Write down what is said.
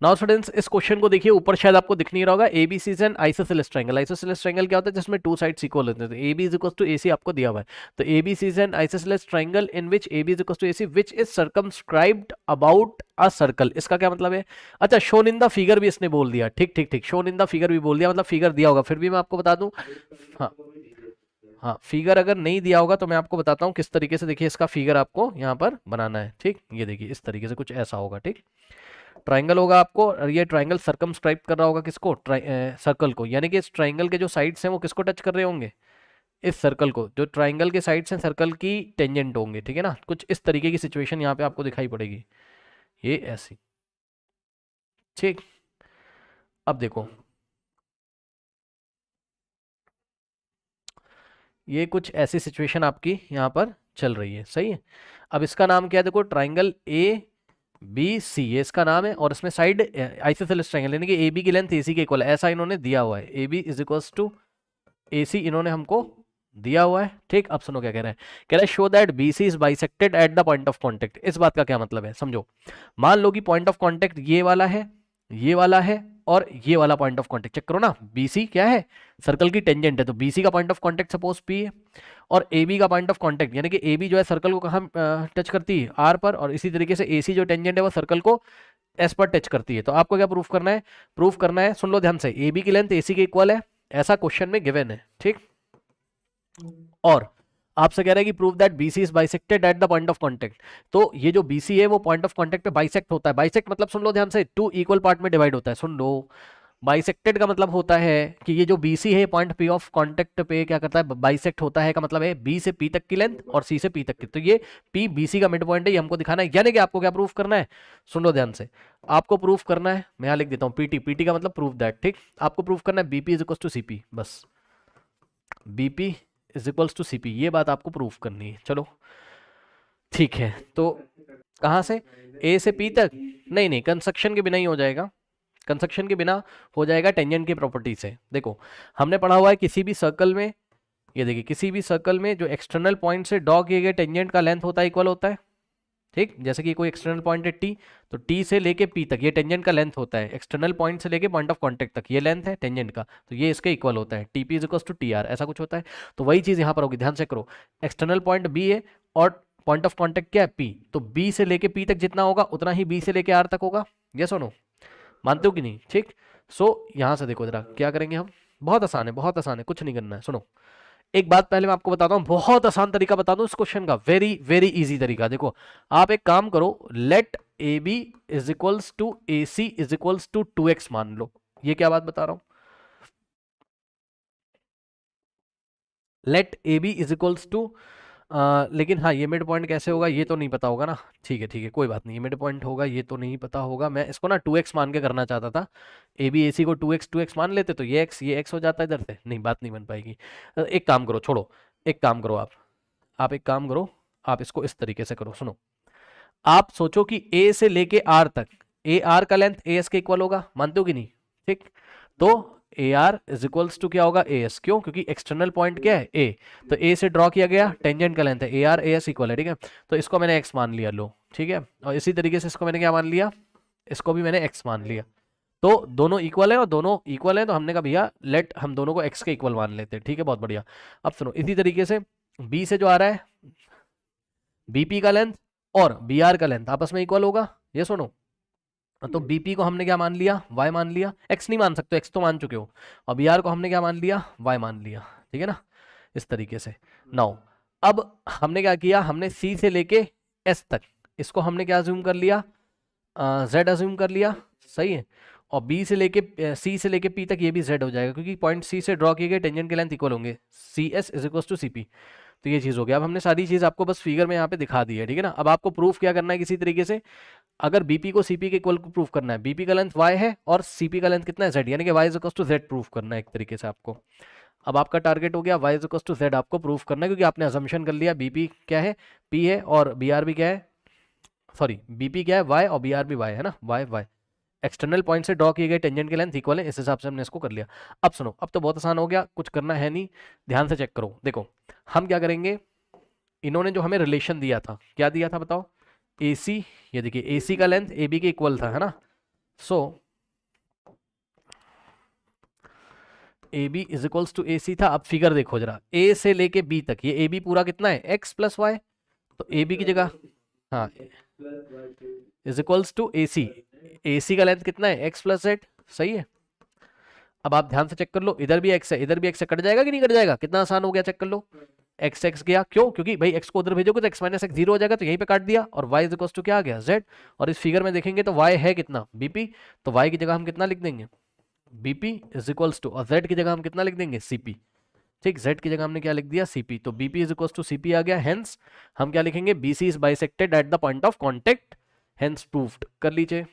Now students इस question को देखिए, ऊपर शायद आपको दिख नहीं रहा होगा, ABC is an isosceles triangle. Isosceles triangle क्या होता है? जिसमें टू साइड्स इक्वल होते हैं। तो AB is equal to AC आपको दिया हुआ है, तो ABC is an isosceles triangle in which AB is equal to AC which is circumscribed about a circle. इसका क्या मतलब है? अच्छा, शोन इन द फिगर भी इसने बोल दिया, ठीक ठीक ठीक, शोन इन द फिगर भी बोल दिया, मतलब फिगर दिया होगा, फिर भी मैं आपको बता दूं। हाँ हाँ, फिगर अगर नहीं दिया होगा तो मैं आपको बताता हूँ किस तरीके से। देखिए इसका फिगर आपको यहाँ पर बनाना है, ठीक। ये देखिए इस तरीके से कुछ ऐसा होगा, ठीक। ट्राइंगल होगा आपको, और ये ट्राइंगल सर्कमस्क्राइब कर रहा होगा किसको? सर्कल को, यानी कि इस ट्राइंगल के जो साइड्स हैं वो किसको टच कर रहे होंगे? इस सर्कल को। जो ट्राइंगल के साइड्स हैं सर्कल की टेंजेंट होंगे, ठीक है ना। कुछ इस तरीके की सिचुएशन यहाँ पे आपको दिखाई पड़ेगी, ये ऐसी, ठीक। अब देखो ये कुछ ऐसी सिचुएशन आपकी यहाँ पर चल रही है, सही है। अब इसका नाम क्या है? देखो ट्राइंगल ए बी सी, ये इसका नाम है, और इसमें साइड आइसोसेलेस ट्राइंगल, यानी कि ए बी की लेंथ ए सी के इक्वल है, ऐसा इन्होंने दिया हुआ है। A B is equals to A C इन्होंने हमको दिया हुआ है, ठीक। अब सुनो क्या कह रहा है। कह रहा है show that B C is bisected at the point of contact. इस बात का क्या मतलब है समझो। मान लो कि पॉइंट ऑफ कॉन्टेक्ट ये वाला है, ये वाला है, और ये वाला पॉइंट ऑफ कॉन्टेक्ट। चेक करो ना, बीसी क्या है? सर्कल की टेंजेंट है, तो बीसी का point of contact suppose P है, और ए बी का पॉइंट ऑफ कॉन्टेक्ट, यानी कि ए बी जो है सर्कल को कहाँ टच करती है? आर पर, और इसी तरीके से ए सी जो टेंजेंट है वो सर्कल को एस पर टच करती है। तो आपको क्या प्रूफ करना है? प्रूफ करना है, सुन लो ध्यान से, ए बी की लेंथ ए सी के इक्वल है, ऐसा क्वेश्चन में गिवन है, ठीक। और आपसे कह रहा है कि prove that BC is bisected at the point of contact. तो ये जो बीसी है वो पॉइंट ऑफ कांटेक्ट पे बाइसेक्ट होता है। बाइसेक्ट मतलब सुन लो ध्यान से, टू इक्वल पार्ट में डिवाइड होता है, सुन लो। बाइसेक्टेड का मतलब होता है कि ये जो बीसी है पॉइंट पी ऑफ कांटेक्ट पे क्या करता है? बाइसेक्ट होता है, का मतलब है बी से पी तक की लेंथ और सी से पी तक की। तो ये पी बीसी का मिड पॉइंट है, ये हमको दिखाना है। यानी कि आपको क्या प्रूफ करना है? सुन लो ध्यान से, आपको प्रूफ करना है, मैं यहाँ लिख देता हूँ पीटी। पीटी का मतलब प्रूफ दैट, ठीक। आपको प्रूफ करना है BP is equal to CP, बस। BP is equals to CP, ये बात आपको प्रूफ करनी है। चलो ठीक है, तो कहाँ से? ए से पी तक? नहीं नहीं, कंस्ट्रक्शन के बिना ही हो जाएगा। कंस्ट्रक्शन के बिना हो जाएगा टेंजेंट की प्रॉपर्टी से। देखो हमने पढ़ा हुआ है किसी भी सर्कल में, ये देखिए किसी भी सर्कल में जो एक्सटर्नल पॉइंट से ड्रॉ किए गए टेंजेंट का लेंथ होता है इक्वल होता है, ठीक। जैसे कि कोई एक्सटर्नल पॉइंट है टी, तो टी से लेके पी तक ये टेंजेंट का लेंथ होता है। एक्सटर्नल पॉइंट से लेके पॉइंट ऑफ कांटेक्ट तक ये लेंथ है टेंजेंट का, तो ये इसके इक्वल होता है। TP is equal to T R, ऐसा कुछ होता है। तो वही चीज यहाँ पर होगी, ध्यान से करो। एक्सटर्नल पॉइंट बी है और पॉइंट ऑफ कांटेक्ट क्या है? पी। तो बी से लेके पी तक जितना होगा उतना ही बी से लेके आर तक होगा। ये सुनो, मानते हो कि नहीं? ठीक। सो यहां से देखो जरा क्या करेंगे हम। बहुत आसान है, बहुत आसान है, कुछ नहीं करना है। सुनो एक बात पहले मैं आपको बताता हूँ, बहुत आसान तरीका बता दूं इस क्वेश्चन का, वेरी वेरी इजी तरीका। देखो आप एक काम करो, let A B is equals to A C is equals to 2x मान लो। ये क्या बात बता रहा हूं? Let A B is equals to, लेकिन हाँ ये मिड पॉइंट कैसे होगा ये तो नहीं पता होगा ना। ठीक है कोई बात नहीं, मिड पॉइंट होगा ये तो नहीं पता होगा। मैं इसको ना 2x मान के करना चाहता था। ए बी ए सी को 2x मान लेते तो ये x हो जाता है इधर से। नहीं, बात नहीं बन पाएगी। एक काम करो, छोड़ो, एक काम करो आप एक काम करो, आप इसको इस तरीके से करो। सुनो, आप सोचो कि ए से लेके आर तक, ए आर का लेंथ ए एस के इक्वल होगा, मानते हो कि नहीं? ठीक। तो A R is equals to क्या होगा? A S. क्यों? क्योंकि एक्सटर्नल पॉइंट क्या है? ए। तो ए से ड्रॉ किया गया टेंजेंट का लेंथ है A R, A S equal है, ठीक है। तो इसको मैंने एक्स मान लिया, लो ठीक है। और इसी तरीके से इसको मैंने क्या मान लिया? इसको भी मैंने एक्स मान लिया। तो दोनों इक्वल है, और दोनों इक्वल है तो हमने कहा भैया लेट हम दोनों को एक्स के इक्वल मान लेते हैं, ठीक है, बहुत बढ़िया। अब सुनो इसी तरीके से बी से जो आ रहा है बीपी का लेंथ और बी आर का लेंथ आपस में इक्वल होगा, ये सुनो। तो बीपी को हमने क्या मान लिया? वाई मान लिया। एक्स नहीं मान सकते, एक्स तो मान चुके हो। और बी आर को हमने क्या मान लिया? वाई मान लिया, ठीक है ना, इस तरीके से। नाउ अब हमने क्या किया? हमने सी से लेके एस तक इसको हमने क्या अज्यूम कर लिया? जेड अज्यूम कर लिया, सही है। और बी से लेके सी से लेके पी तक ये भी जेड हो जाएगा, क्योंकि पॉइंट सी से ड्रॉ किए गए टेंजेंट के लेंथ इक्वल होंगे। C S is equal to C P. तो ये चीज़ हो गया। अब हमने सारी चीज़ आपको बस फिगर में यहाँ पे दिखा दी है, ठीक है ना। अब आपको प्रूफ क्या करना है किसी तरीके से? अगर बीपी को सीपी के इक्वल प्रूफ करना है, बीपी का लेंथ वाई है और सीपी का लेंथ कितना है? जेड, यानी कि Y is equal to Z proof करना है एक तरीके से आपको। अब आपका टारगेट हो गया Y is equal to Z आपको प्रूफ करना है, क्योंकि आपने अजम्पशन कर लिया बीपी क्या है? पी है, और बी आर भी क्या है? सॉरी, बीपी क्या है? वाई, और बी आर भी वाई है ना, वाई वाई। एक्सटर्नल पॉइंट से ड्रॉ किए गए टेंजेंट के लेंथ इक्वल है, इस हिसाब से हमने इसको कर लिया। अब सुनो, अब तो बहुत आसान हो गया, कुछ करना है नहीं, ध्यान से चेक करो। देखो हम क्या करेंगे, इन्होंने जो हमें रिलेशन दिया था, क्या दिया था बताओ? AC, ये देखिए AC का लेंथ AB के इक्वल था, है ना। So A B is equals to A C था। अब फिगर देखो जरा, ए से लेके बी तक, ये ए बी पूरा कितना है, एक्स प्लस वाई, तो ए बी की जगह हाँ इज इक्वल्स टू ए सी का लेंथ कितना है, एक्स प्लस जेड, सही है। अब आप ध्यान से चेक कर लो, इधर भी एक्स है इधर भी एक्स है, कट जाएगा कि नहीं कट जाएगा, कितना आसान हो गया, चेक कर लो। एक्स एक्स गया, क्यों, क्योंकि भाई एक्स को उधर भेजोगे तो एक्स माइनस एक्स 0 हो जाएगा, तो यहीं पे काट दिया, और वाई इज इक्वल्स टू क्या आ गया, जेड। और इस फिगर में देखेंगे तो वाई है कितना, बीपी, तो वाई की जगह हम कितना लिख देंगे, बीपी इज इक्वल्स टू, और जेड की जगह हम कितना लिख देंगे, सीपी। ठीक, जेड की जगह हमने क्या लिख दिया, सीपी, तो BP is equals to CP आ गया। हेंस हम क्या लिखेंगे, BC is bisected at the point of contact, hence proved. कर लीजिए।